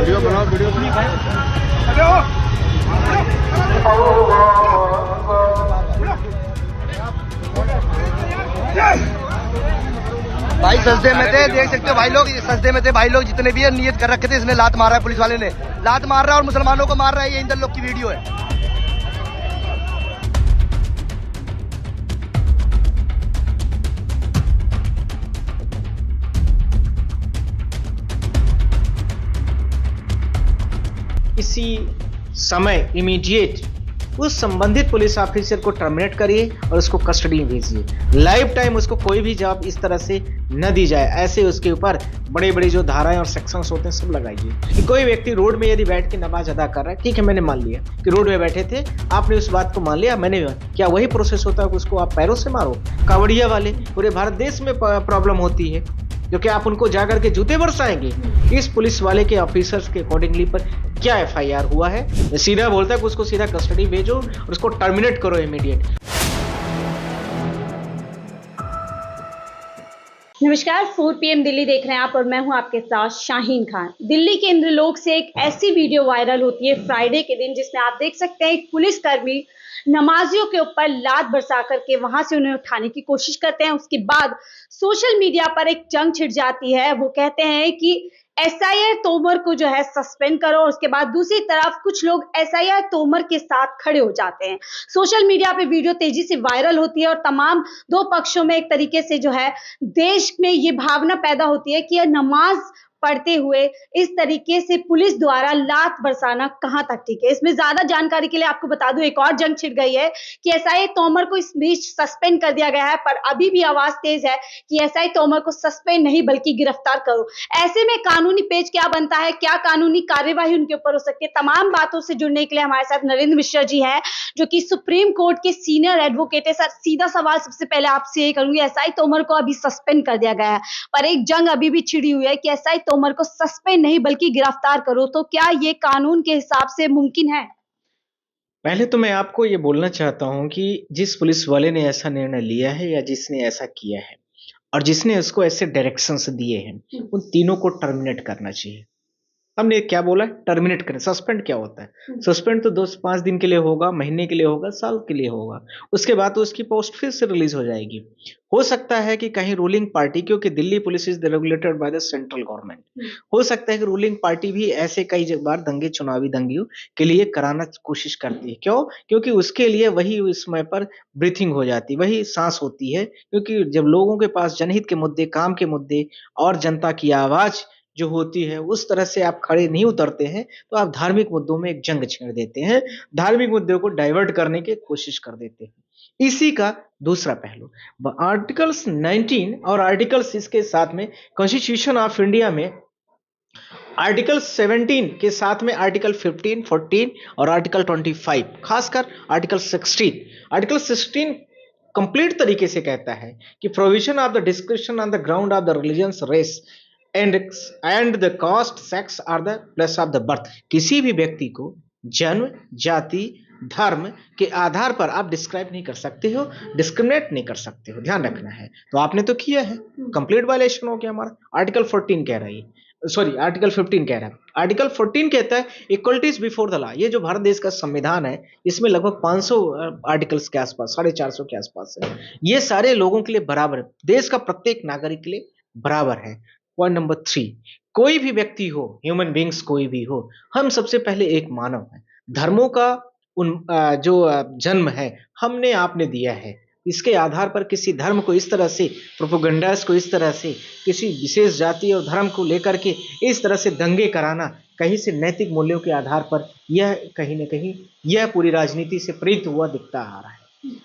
Video बनाओ, video भाई सजदे में थे, देख सकते हो भाई लोग, सजदे में थे भाई लोग जितने भी है, नियत कर रखे थे इसने लात मारा है, पुलिस वाले ने लात मार रहा है और मुसलमानों को मार रहा है। ये इंदर लोग की वीडियो है। इसी समय इमीडिएट उस संबंधित पुलिस ऑफिसर को टर्मिनेट करिए और उसको कस्टडी में भेजिए। लाइफ टाइम उसको कोई भी जॉब इस तरह से न दी जाए। ऐसे उसके ऊपर बड़े बड़े जो धाराएं और सेक्शंस होते हैं सब लगाइए। कि कोई व्यक्ति रोड में यदि बैठ के नमाज अदा कर रहा है, ठीक है, मैंने मान लिया कि रोड में बैठे थे, आपने उस बात को मान लिया, मैंने क्या वही प्रोसेस होता है कि उसको आप पैरों से मारो? कावड़िया वाले पूरे भारत देश में प्रॉब्लम होती है, क्योंकि आप उनको जाकर के जूते बरसाएंगे। इस पुलिस वाले के ऑफिसर्स के अकॉर्डिंगली पर क्या एफआईआर हुआ है? सीधा बोलता है कि उसको सीधा कस्टडी भेजो और उसको टर्मिनेट करो इमीडिएट। नमस्कार, 4 PM दिल्ली देख रहे हैं आप और मैं हूं आपके साथ शाहीन खान। दिल्ली के इंद्रलोक से एक ऐसी वीडियो वायरल होती है फ्राइडे के दिन, जिसमें आप देख सकते हैं एक पुलिसकर्मी नमाजियों के ऊपर लात बरसा करके वहां से उन्हें उठाने की कोशिश करते हैं। उसके बाद सोशल मीडिया पर एक जंग छिड़ जाती है। वो कहते हैं कि SIR तोमर को जो है सस्पेंड करो। उसके बाद दूसरी तरफ कुछ लोग SIR तोमर के साथ खड़े हो जाते हैं। सोशल मीडिया पे वीडियो तेजी से वायरल होती है और तमाम दो पक्षों में एक तरीके से जो है देश में ये भावना पैदा होती है कि यह नमाज पढ़ते हुए इस तरीके से पुलिस द्वारा लात बरसाना कहां तक ठीक है। इसमें ज्यादा जानकारी के लिए आपको बता दूं, एक और जंग छिड़ गई है कि SIR तोमर को इस बीच सस्पेंड कर दिया गया है, पर अभी भी आवाज तेज है कि SIR तोमर को सस्पेंड नहीं बल्कि गिरफ्तार करो। ऐसे में कानूनी पेच क्या बनता है, क्या कानूनी कार्यवाही उनके ऊपर हो सकती है, तमाम बातों से जुड़ने के लिए हमारे साथ नरेंद्र मिश्रा जी हैं, जो कि सुप्रीम कोर्ट के सीनियर एडवोकेट है। सर, सीधा सवाल सबसे पहले आपसे ये करूंगी, SIR तोमर को अभी सस्पेंड कर दिया गया है, पर एक जंग अभी भी छिड़ी हुई है कि SIR तोमर को सस्पेंड नहीं बल्कि गिरफ्तार करो, तो क्या ये कानून के हिसाब से मुमकिन है? पहले तो मैं आपको ये बोलना चाहता हूं कि जिस पुलिस वाले ने ऐसा निर्णय लिया है या जिसने ऐसा किया है और जिसने उसको ऐसे डायरेक्शंस दिए हैं, उन तीनों को टर्मिनेट करना चाहिए। हमने क्या बोला? टर्मिनेट करें। सस्पेंड क्या होता है? सस्पेंड तो 2-5 दिन के लिए होगा, महीने के लिए होगा, साल के लिए होगा। उसके बाद तो उसकी पोस्ट फिर से रिलीज हो जाएगी। हो सकता है कि कहीं रूलिंग पार्टी, क्योंकि Delhi police is regulated by the central government, हो सकता है कि रूलिंग पार्टी भी ऐसे कई बार दंगे, चुनावी दंगे के लिए कराना कोशिश करती है। क्यों? क्योंकि उसके लिए वही उस समय पर ब्रीथिंग हो जाती है, वही सांस होती है। क्योंकि जब लोगों के पास जनहित के मुद्दे, काम के मुद्दे और जनता की आवाज जो होती है, उस तरह से आप खड़े नहीं उतरते हैं, तो आप धार्मिक मुद्दों में एक जंग छेड़ देते हैं, धार्मिक मुद्दों को डाइवर्ट करने की कोशिश कर देते हैं। इसी का दूसरा पहलू आर्टिकल्स 19 और आर्टिकल्स इसके साथ में कॉन्स्टिट्यूशन ऑफ इंडिया में आर्टिकल 17 के साथ में आर्टिकल 15, 14 और आर्टिकल 25, खासकर आर्टिकल 16 कंप्लीट तरीके से कहता है कि provision of the description on the ground of the religious race and the caste, sex or the place of the birth. किसी भी व्यक्ति को जन्म, जाति, धर्म के आधार पर आप डिस्क्राइब नहीं कर सकते हो, डिस्क्रिमिनेट नहीं कर सकते हो, ध्यान रखना है। तो आपने तो किया है, कंप्लीट वायलेशन हो गया हमारा। आर्टिकल 14 कह रही है, सॉरी आर्टिकल 15 कह रहा है। आर्टिकल 14 कहता है इक्वलिटीज बिफोर द लॉ। ये जो भारत देश का संविधान है, इसमें लगभग 500 आर्टिकल्स के आसपास, 450 के आसपास है। ये सारे लोगों के लिए बराबर है, देश का प्रत्येक नागरिक के लिए बराबर है। पॉइंट नंबर 3, कोई भी व्यक्ति हो, ह्यूमन बींग्स कोई भी हो, हम सबसे पहले एक मानव है। धर्मों का जो जन्म है हमने आपने दिया है, इसके आधार पर किसी धर्म को इस तरह से, प्रोपेगेंडास को इस तरह से, किसी विशेष जाति और धर्म को लेकर के इस तरह से दंगे कराना, कहीं से नैतिक मूल्यों के आधार पर, यह कहीं न कहीं यह पूरी राजनीति से प्रेरित हुआ दिखता आ रहा है।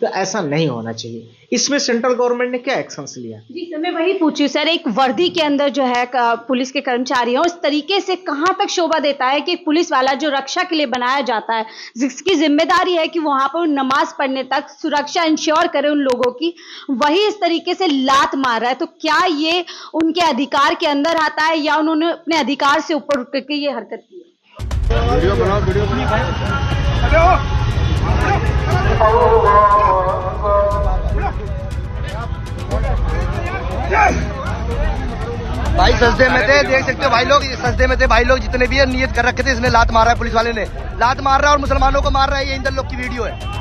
तो ऐसा नहीं होना चाहिए। इसमें सेंट्रल गवर्नमेंट ने क्या एक्शंस लिया? जी सर, मैं वही पूछी सर, एक वर्दी के अंदर जो है पुलिस के कर्मचारी हैं, उस तरीके से कहां तक शोभा देता है कि पुलिस वाला जो रक्षा के लिए बनाया जाता है, जिसकी जिम्मेदारी है कि वहां पर नमाज पढ़ने तक सुरक्षा इंश्योर करे उन लोगों की, वही इस तरीके से लात मार रहा है। तो क्या ये उनके अधिकार के अंदर आता है या उन्होंने अपने अधिकार से ऊपर उठ करके ये हरकत की? वीडियो बनाओ, वीडियो भाई सजदे में थे, देख सकते हो भाई लोग, सजदे में थे भाई लोग जितने भी है, नियत कर रखे थे, इसने लात मारा है, पुलिस वाले ने लात मार रहा है और मुसलमानों को मार रहा है। ये इन लोग की वीडियो है।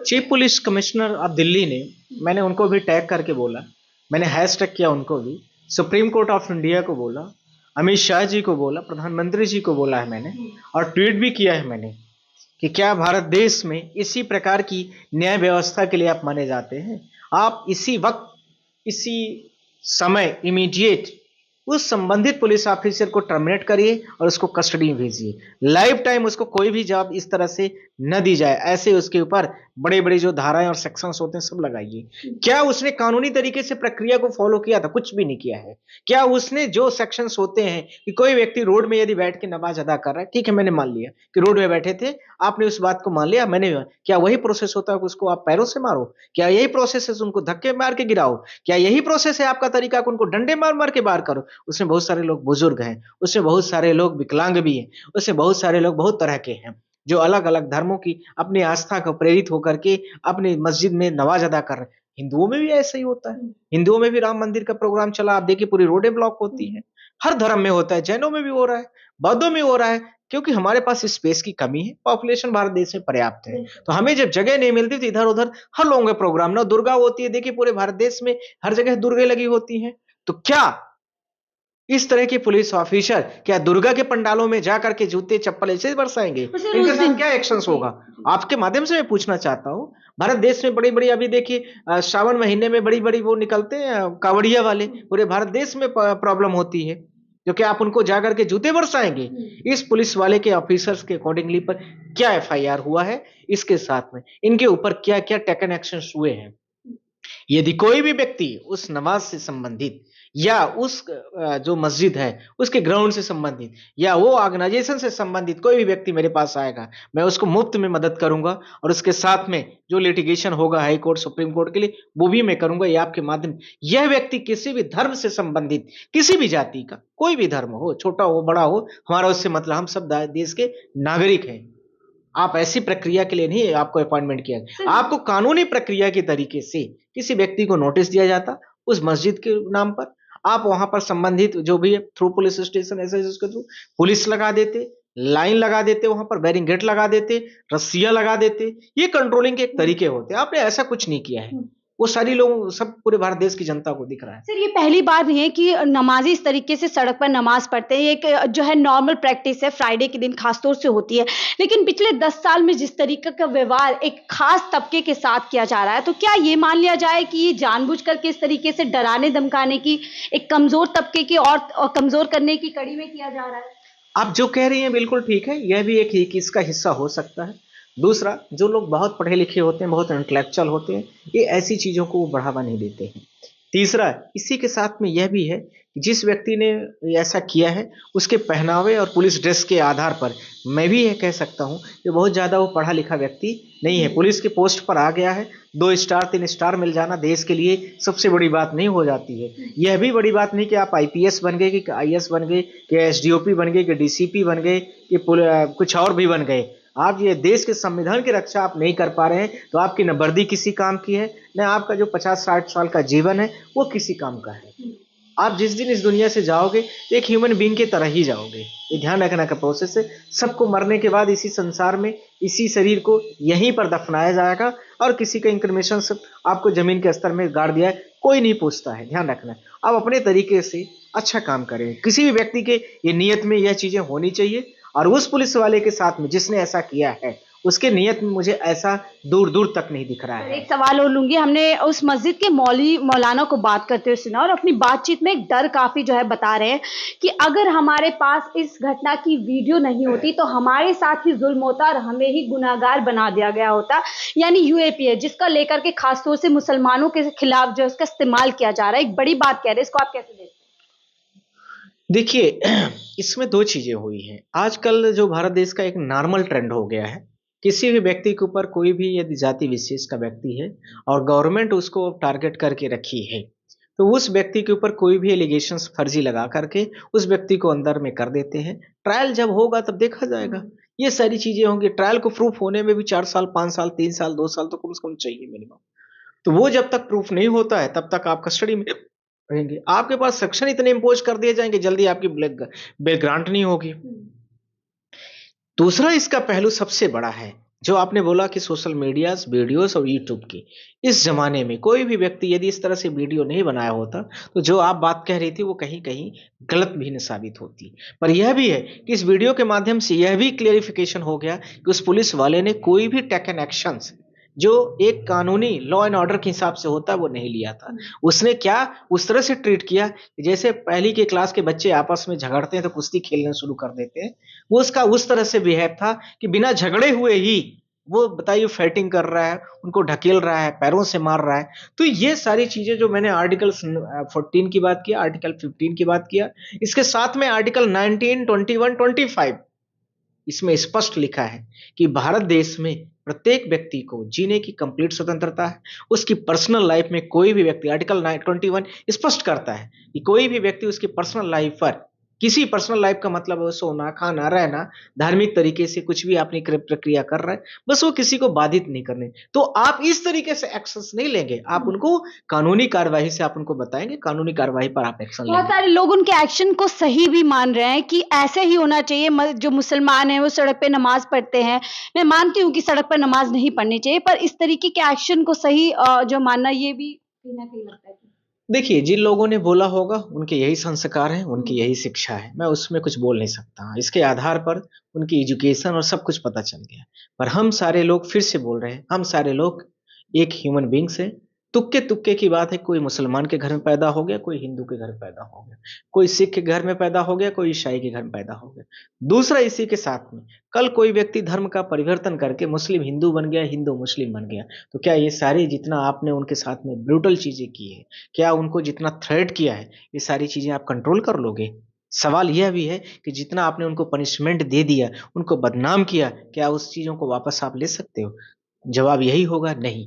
Chief police commissioner of Delhi ने, मैंने उनको भी टैग करके बोला, मैंने हैश टैग किया उनको भी, सुप्रीम कोर्ट ऑफ इंडिया को बोला, अमित शाह जी को बोला, प्रधानमंत्री जी को बोला है मैंने, और ट्वीट भी किया है मैंने कि क्या भारत देश में इसी प्रकार की न्याय व्यवस्था के लिए आप माने जाते हैं? आप इसी वक्त, इसी समय इमीडिएट उस संबंधित पुलिस ऑफिसर को टर्मिनेट करिए और उसको कस्टडी में भेजिए। लाइफ टाइम उसको कोई भी जॉब इस तरह से न दी जाए। ऐसे उसके ऊपर बड़े बड़े जो धाराएं और सेक्शंस होते हैं सब लगाइए। क्या उसने कानूनी तरीके से प्रक्रिया को फॉलो किया था? कुछ भी नहीं किया है। क्या उसने जो सेक्शंस होते हैं कि कोई व्यक्ति रोड में यदि बैठ के नमाज अदा कर रहा है, ठीक है, मैंने मान लिया कि रोड में बैठे थे, आपने उस बात को मान लिया, मैंने, क्या वही प्रोसेस होता है कि उसको आप पैरों से मारो? क्या यही प्रोसेस है उनको धक्के मार के गिराओ? क्या यही प्रोसेस है आपका तरीका कि उनको डंडे मार मार के बाहर करो? उसमें बहुत सारे लोग बुजुर्ग हैं, उसमें बहुत सारे लोग विकलांग भी हैं, उसमें बहुत सारे लोग बहुत तरह के हैं जो अलग अलग धर्मों की अपनी आस्था को प्रेरित होकर के अपनी मस्जिद में नमाज अदा कर रहे हैं। हिंदुओं में भी ऐसा ही होता है। हिंदुओं में भी राम मंदिर का प्रोग्राम चला, आप देखिए पूरी रोडें ब्लॉक होती हैं। हर धर्म में होता है, जैनों में भी हो रहा है, बौद्धों में हो रहा है, क्योंकि हमारे पास स्पेस की कमी है। पॉपुलेशन भारत देश में पर्याप्त है, तो हमें जब जगह नहीं मिलती तो इधर उधर हर लोगों के प्रोग्राम ना, दुर्गा होती है, देखिए पूरे भारत देश में हर जगह दुर्गे लगी होती हैं। तो क्या इस तरह के पुलिस ऑफिसर क्या दुर्गा के पंडालों में जाकर के जूते चप्पल ऐसे बरसाएंगे? इनके साथ क्या एक्शंस होगा? आपके माध्यम से मैं पूछना चाहता हूं, भारत देश में बड़ी बड़ी, अभी देखिए श्रावण महीने में बड़ी बड़ी वो निकलते हैं कावड़िया वाले, पूरे भारत देश में प्रॉब्लम होती है, जो कि आप उनको जाकर के जूते बरसाएंगे? इस पुलिस वाले के ऑफिसर्स के अकॉर्डिंगली पर क्या एफआईआर हुआ है, इसके साथ में इनके ऊपर क्या क्या टेकन एक्शन हुए हैं? यदि कोई भी व्यक्ति उस नमाज से संबंधित या उस जो मस्जिद है उसके ग्राउंड से संबंधित या वो ऑर्गेनाइजेशन से संबंधित कोई भी व्यक्ति मेरे पास आएगा, मैं उसको मुफ्त में मदद करूंगा और उसके साथ में जो लिटिगेशन होगा हाई कोर्ट सुप्रीम कोर्ट के लिए वो भी मैं करूंगा। ये आपके माध्यम, यह व्यक्ति किसी भी धर्म से संबंधित, किसी भी जाति का, कोई भी धर्म हो, छोटा हो बड़ा हो, हमारा उससे मतलब, हम सब देश के नागरिक हैं। आप ऐसी प्रक्रिया के लिए नहीं आपको अपॉइंटमेंट किया गया, आपको कानूनी प्रक्रिया के तरीके से किसी व्यक्ति को नोटिस दिया जाता उस मस्जिद के नाम पर, आप वहां पर संबंधित जो भी है थ्रू पुलिस स्टेशन ऐसे उसके थ्रू पुलिस लगा देते, लाइन लगा देते, वहां पर बैरिंग गेट लगा देते, रस्सियां लगा देते। ये कंट्रोलिंग के एक तरीके होते हैं। आपने ऐसा कुछ नहीं किया है। वो सारी लोग, सब पूरे भारत देश की जनता को दिख रहा है। सर, ये पहली बार नहीं है कि नमाजी इस तरीके से सड़क पर नमाज पढ़ते हैं। ये एक जो है नॉर्मल प्रैक्टिस है, फ्राइडे के दिन खासतौर से होती है। लेकिन पिछले 10 साल में जिस तरीके का व्यवहार एक खास तबके के साथ किया जा रहा है, तो क्या ये मान लिया जाए कि ये जानबूझकर के इस तरीके से डराने धमकाने की, एक कमजोर तबके की और कमजोर करने की कड़ी में किया जा रहा है? आप जो कह रही हैं बिल्कुल ठीक है, यह भी एक इसका हिस्सा हो सकता है। दूसरा, जो लोग बहुत पढ़े लिखे होते हैं, बहुत इंटेलेक्चुअल होते हैं, ये ऐसी चीज़ों को बढ़ावा नहीं देते हैं। तीसरा, इसी के साथ में यह भी है कि जिस व्यक्ति ने ऐसा किया है उसके पहनावे और पुलिस ड्रेस के आधार पर मैं भी यह कह सकता हूँ कि बहुत ज़्यादा वो पढ़ा लिखा व्यक्ति नहीं है। पुलिस के पोस्ट पर आ गया है, 2 स्टार 3 स्टार मिल जाना देश के लिए सबसे बड़ी बात नहीं हो जाती है। यह भी बड़ी बात नहीं कि आप आईपीएस बन गए, कि आईएएस बन गए, कि एसडीओपी बन गए, कि डीसीपी बन गए, कि कुछ और भी बन गए। आप ये देश के संविधान की रक्षा आप नहीं कर पा रहे हैं तो आपकी न वर्दी किसी काम की है, न आपका जो 50-60 साल का जीवन है वो किसी काम का है। आप जिस दिन इस दुनिया से जाओगे तो एक ह्यूमन बीइंग की तरह ही जाओगे। ये ध्यान रखना का प्रोसेस है। सबको मरने के बाद इसी संसार में, इसी शरीर को यहीं पर दफनाया जाएगा और किसी का इंक्रिमेशन से आपको जमीन के स्तर में गाड़ दिया है, कोई नहीं पूछता है। ध्यान रखना, आप अपने तरीके से अच्छा काम करें। किसी भी व्यक्ति के ये नियत में यह चीजें होनी चाहिए, और उस पुलिस वाले के साथ में जिसने ऐसा किया है उसके नियत में मुझे ऐसा दूर दूर तक नहीं दिख रहा है। एक सवाल और लूंगी, हमने उस मस्जिद के मौलाना को बात करते हुए सुना और अपनी बातचीत में एक डर काफी जो है बता रहे हैं कि अगर हमारे पास इस घटना की वीडियो नहीं होती तो हमारे साथ ही जुल्म होता और हमें ही गुनाहगार बना दिया गया होता। यानी यूएपीए जिसका लेकर के खासतौर से मुसलमानों के खिलाफ जो इसका इस्तेमाल किया जा रहा है, एक बड़ी बात कह रहे हैं, इसको आप कैसे देखते हैं? देखिए, इसमें 2 चीजें हुई हैं। आजकल जो भारत देश का एक नॉर्मल ट्रेंड हो गया है, किसी भी व्यक्ति के ऊपर कोई भी यदि जाति विशेष का व्यक्ति है और गवर्नमेंट उसको टारगेट करके रखी है तो उस व्यक्ति के ऊपर कोई भी एलिगेशंस फर्जी लगा करके उस व्यक्ति को अंदर में कर देते हैं। ट्रायल जब होगा तब देखा जाएगा, ये सारी चीजें होंगी। ट्रायल को प्रूफ होने में भी 4 साल, 5 साल, 3 साल, 2 साल तो कम से कम चाहिए मिनिमम। तो वो जब तक प्रूफ नहीं होता है तब तक आप कस्टडी में रहेंगे। आपके पास सेक्शन इतने इंपोज कर दिए जाएंगे, जल्दी आपकी बेल ग्रांट नहीं होगी। दूसरा इसका पहलू सबसे बड़ा है, जो आपने बोला कि सोशल मीडिया, वीडियोस और यूट्यूब की, इस जमाने में कोई भी व्यक्ति यदि इस तरह से वीडियो नहीं बनाया होता तो जो आप बात कह रही थी वो कहीं कहीं गलत भी न साबित होती। पर यह भी है कि इस वीडियो के माध्यम से यह भी क्लेरिफिकेशन हो गया कि उस पुलिस वाले ने कोई भी टेकन एक्शंस जो एक कानूनी लॉ एंड ऑर्डर के हिसाब से होता है वो नहीं लिया था। उसने क्या उस तरह से ट्रीट किया, जैसे पहली के क्लास के बच्चे आपस में झगड़ते हैं तो कुश्ती खेलना शुरू कर देते हैं, वो उसका उस तरह से बिहेव था कि बिना झगड़े हुए ही वो बताइए फाइटिंग कर रहा है, उनको ढकेल रहा है, पैरों से मार रहा है। तो ये सारी चीजें जो मैंने आर्टिकल 14 की बात किया, आर्टिकल 15 की बात किया, इसके साथ में आर्टिकल 19, 21, 25 इसमें स्पष्ट लिखा है कि भारत देश में प्रत्येक व्यक्ति को जीने की कंप्लीट स्वतंत्रता है। उसकी पर्सनल लाइफ में कोई भी व्यक्ति, आर्टिकल 21 स्पष्ट करता है कि कोई भी व्यक्ति उसकी पर्सनल लाइफ पर, किसी पर्सनल लाइफ का मतलब है सोना, खाना, रहना, धार्मिक तरीके से कुछ भी अपनी प्रक्रिया कर रहा है, बस वो किसी को बाधित नहीं करने। तो आप इस तरीके से एक्शंस नहीं लेंगे, आप उनको कानूनी कार्यवाही से आप उनको बताएंगे, कानूनी कार्यवाही पर आप एक्शन लेंगे। बहुत सारे लोग उनके एक्शन को सही भी मान रहे हैं कि ऐसे ही होना चाहिए। जो मुसलमान हैं वो सड़क पे नमाज पढ़ते हैं, मैं मानती हूँ कि सड़क पर नमाज नहीं पढ़नी चाहिए, पर इस तरीके के एक्शन को सही जो मानना, ये भी कहीं ना कहीं लगता है। देखिए, जिन लोगों ने बोला होगा उनके यही संस्कार है, उनकी यही शिक्षा है, मैं उसमें कुछ बोल नहीं सकता। इसके आधार पर उनकी एजुकेशन और सब कुछ पता चल गया। पर हम सारे लोग, फिर से बोल रहे हैं, हम सारे लोग एक ह्यूमन बींग्स हैं। तुक्के तुक्के की बात है, कोई मुसलमान के घर में पैदा हो गया, कोई हिंदू के घर में पैदा हो गया, कोई सिख के घर में पैदा हो गया, कोई ईसाई के घर में पैदा हो गया। दूसरा, इसी के साथ में कल कोई व्यक्ति धर्म का परिवर्तन करके मुस्लिम हिंदू बन गया, हिंदू मुस्लिम बन गया, तो क्या ये सारी जितना आपने उनके साथ में ब्रूटल चीजें की है, क्या उनको जितना थ्रेट किया है, ये सारी चीजें आप कंट्रोल कर लोगे? सवाल यह भी है कि जितना आपने उनको पनिशमेंट दे दिया, उनको बदनाम किया, क्या उस चीजों को वापस आप ले सकते हो? जवाब यही होगा, नहीं।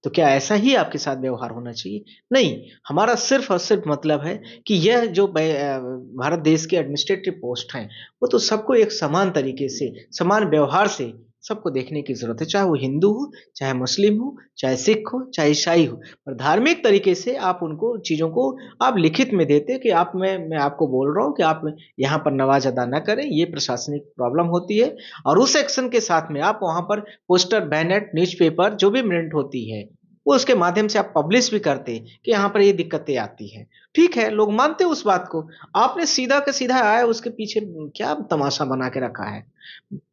तो क्या ऐसा ही आपके साथ व्यवहार होना चाहिए? नहीं। हमारा सिर्फ और सिर्फ मतलब है कि यह जो भारत देश के एडमिनिस्ट्रेटिव पोस्ट हैं, वो तो सबको एक समान तरीके से, समान व्यवहार से सबको देखने की जरूरत है, चाहे वो हिंदू हो, चाहे मुस्लिम हो, चाहे सिख हो, चाहे ईसाई हो। पर धार्मिक तरीके से आप उनको चीजों को आप लिखित में देते कि आप, मैं आपको बोल रहा हूँ कि आप यहाँ पर नमाज अदा ना करें, ये प्रशासनिक प्रॉब्लम होती है। और उस एक्शन के साथ में आप वहां पर पोस्टर, बैनर, न्यूज़पेपर जो भी प्रिंट होती है, वो उसके माध्यम से आप पब्लिश भी करते कि यहाँ पर ये दिक्कतें आती हैं। ठीक है, लोग मानते हैं उस बात को। आपने सीधा का सीधा आया, उसके पीछे क्या तमाशा बना के रखा है?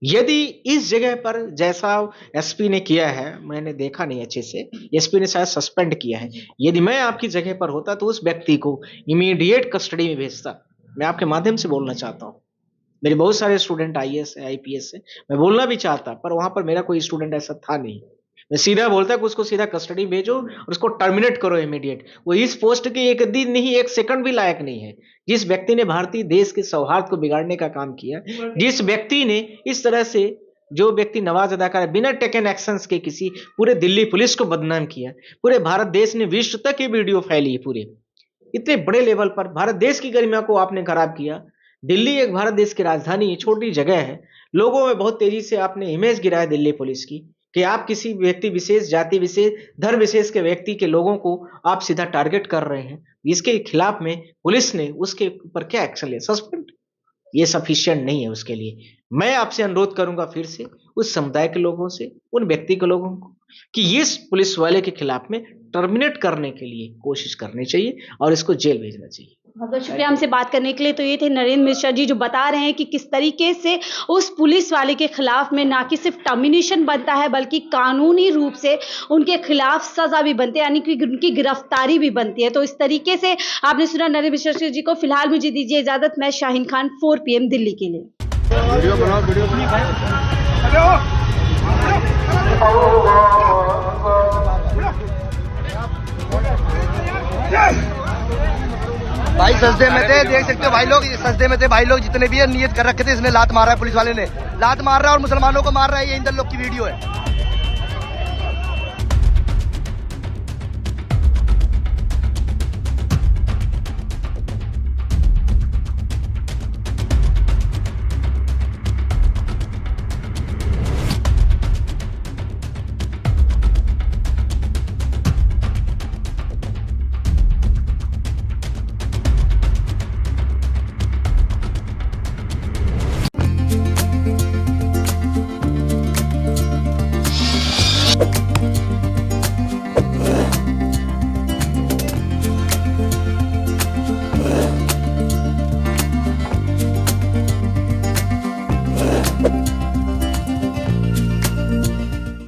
यदि इस जगह पर जैसा एसपी ने किया है, मैंने देखा नहीं अच्छे से, एसपी ने शायद सस्पेंड किया है, यदि मैं आपकी जगह पर होता तो उस व्यक्ति को इमीडिएट कस्टडी में भेजता। मैं आपके माध्यम से बोलना चाहता हूँ, मेरे बहुत सारे स्टूडेंट IAS है, IPS है, मैं बोलना भी चाहता, पर वहां पर मेरा कोई स्टूडेंट ऐसा था नहीं। मैं सीधा बोलता कि उसको सीधा कस्टडी भेजो और उसको टर्मिनेट करो इमीडिएट। वो इस पोस्ट के एक दिन नहीं, एक सेकंड भी लायक नहीं है। जिस व्यक्ति ने भारतीय देश के सौहार्द को बिगाड़ने का काम किया, जिस व्यक्ति ने इस तरह से, जो व्यक्ति नमाज अदा कर बिना टेकन एक्शंस के किसी पूरे दिल्ली पुलिस को बदनाम किया, पूरे भारत देश ने विश्व तक ये वीडियो फैली है, पूरे इतने बड़े लेवल पर भारत देश की गरिमा को आपने खराब किया। दिल्ली एक भारत देश की राजधानी है, छोटी जगह है, लोगों में बहुत तेजी से आपने इमेज गिराया दिल्ली पुलिस की कि आप किसी व्यक्ति विशेष, जाति विशेष, धर्म विशेष के व्यक्ति के लोगों को आप सीधा टारगेट कर रहे हैं। इसके खिलाफ में पुलिस ने उसके ऊपर क्या एक्शन लिया? सस्पेंड। ये सफिशिएंट नहीं है उसके लिए। मैं आपसे अनुरोध करूंगा फिर से उस समुदाय के लोगों से, उन व्यक्ति के लोगों को, कि ये पुलिस वाले के खिलाफ में टर्मिनेट करने के लिए कोशिश करनी चाहिए और इसको जेल भेजना चाहिए। बहुत बहुत शुक्रिया हमसे बात करने के लिए। तो ये थे नरेंद्र मिश्रा जी, जो बता रहे हैं कि किस तरीके से उस पुलिस वाले के खिलाफ में ना कि सिर्फ टर्मिनेशन बनता है, बल्कि कानूनी रूप से उनके खिलाफ सजा भी बनती है, यानी कि उनकी गिरफ्तारी भी बनती है। तो इस तरीके से आपने सुना नरेंद्र मिश्रा जी को। फिलहाल मुझे दीजिए इजाजत, मैं शाहीन खान, 4 PM दिल्ली के लिए। वीडियो बनाओ, वीडियो भाई सजदे में थे, देख सकते हो भाई लोग, सजदे में थे भाई लोग जितने भी है, नियत कर रखे थे। इसने लात मारा है, पुलिस वाले ने लात मार रहा है और मुसलमानों को मार रहा है। ये इन लोग की वीडियो है।